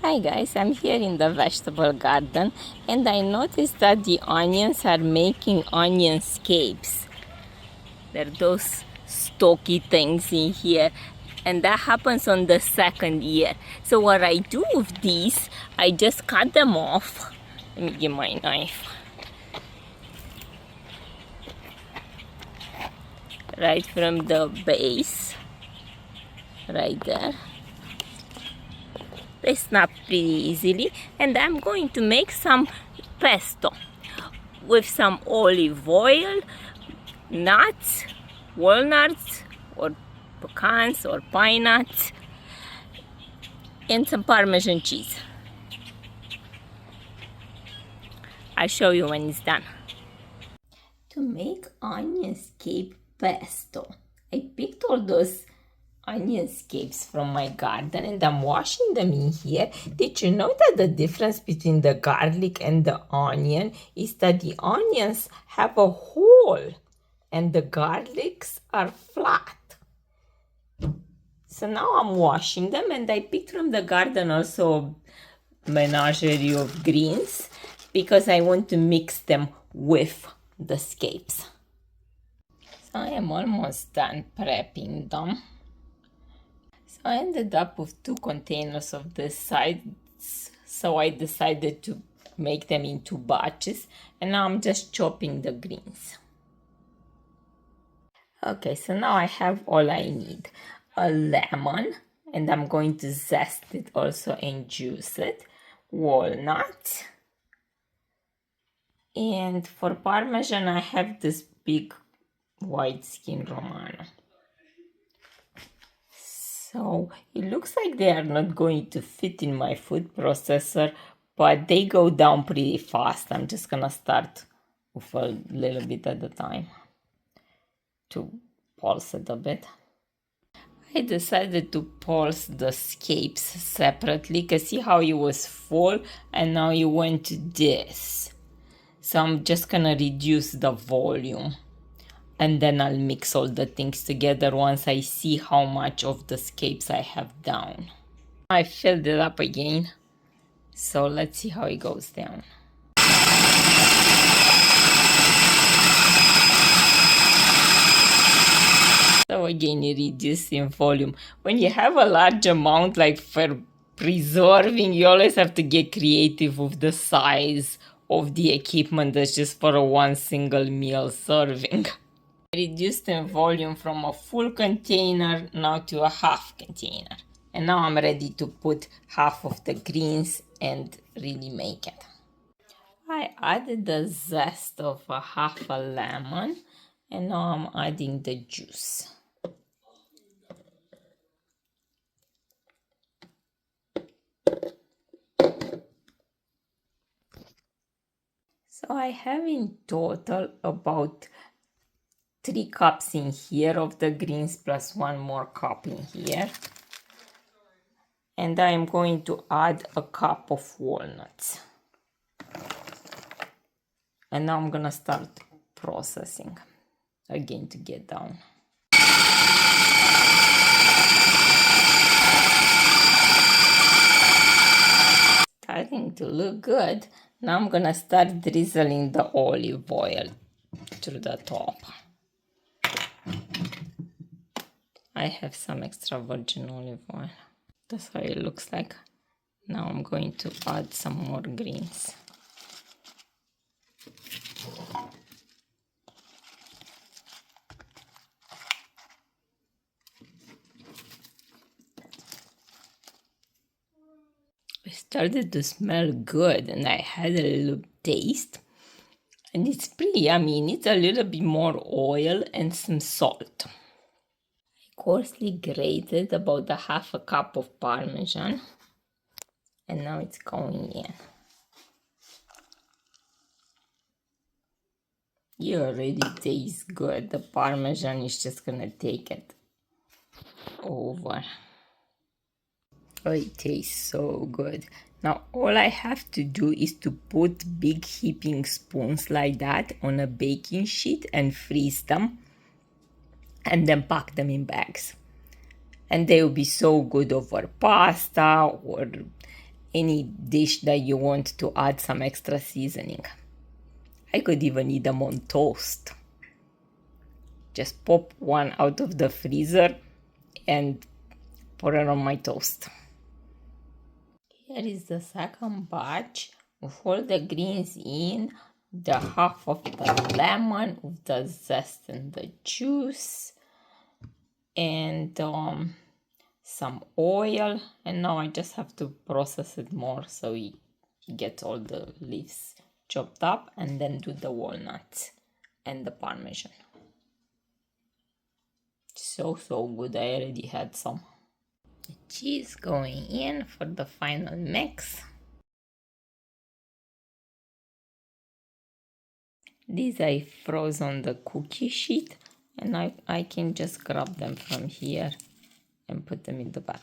Hi guys, I'm here in the vegetable garden and I noticed that the onions are making onion scapes. There are those stocky things in here and that happens on the second year. So what I do with these, I just cut them off. Let me get my knife. Right from the base, right there. They snap pretty easily, and I'm going to make some pesto with some olive oil, nuts, walnuts, or pecans or pine nuts, and some Parmesan cheese. I'll show you when it's done. To make onion scape pesto, I picked all those onion scapes from my garden and I'm washing them in here. Did you know that the difference between the garlic and the onion is that the onions have a hole and the garlics are flat? So now I'm washing them, and I picked from the garden also a menagerie of greens because I want to mix them with the scapes. So I am almost done prepping them. So I ended up with 2 containers of this size, so I decided to make them in 2 batches, and now I'm just chopping the greens. Okay, so now I have all I need. A lemon, and I'm going to zest it also and juice it. Walnuts. And for Parmesan, I have this big white skin Romano. So it looks like they are not going to fit in my food processor, but they go down pretty fast. I'm just gonna start with a little bit at a time to pulse it a bit. I decided to pulse the scapes separately because see how it was full and now it went to this. So I'm just gonna reduce the volume. And then I'll mix all the things together once I see how much of the scapes I have down. I filled it up again, so let's see how it goes down. So again, it reduces in volume. When you have a large amount, like for preserving, you always have to get creative with the size of the equipment that's just for a one single meal serving. Reduced in volume from a full container now to a half container, and now I'm ready to put half of the greens and really make it. I added the zest of a half a lemon, and now I'm adding the juice. So I have in total about 3 cups in here of the greens plus 1 more cup in here. And I'm going to add a cup of walnuts. And now I'm gonna start processing again to get down. Starting to look good. Now I'm gonna start drizzling the olive oil through the top. I have some extra virgin olive oil. That's how it looks like. Now I'm going to add some more greens. It started to smell good and I had a little taste. And it's pretty yummy. It needs a little bit more oil and some salt. Coarsely grated about a half a cup of Parmesan, and now it's going in. You already taste good. The Parmesan is just gonna take it over. Oh, it tastes so good. Now all I have to do is to put big heaping spoons like that on a baking sheet and freeze them, and then pack them in bags. And they will be so good over pasta or any dish that you want to add some extra seasoning. I could even eat them on toast. Just pop one out of the freezer and put it on my toast. Here is the second batch with all the greens in, the half of the lemon with the zest and the juice, and some oil. And now I just have to process it more so we get all the leaves chopped up, and then do the walnuts and the parmesan. So good. I already had some. The cheese going in for the final mix. These I froze on the cookie sheet, and I can just grab them from here and put them in the bag.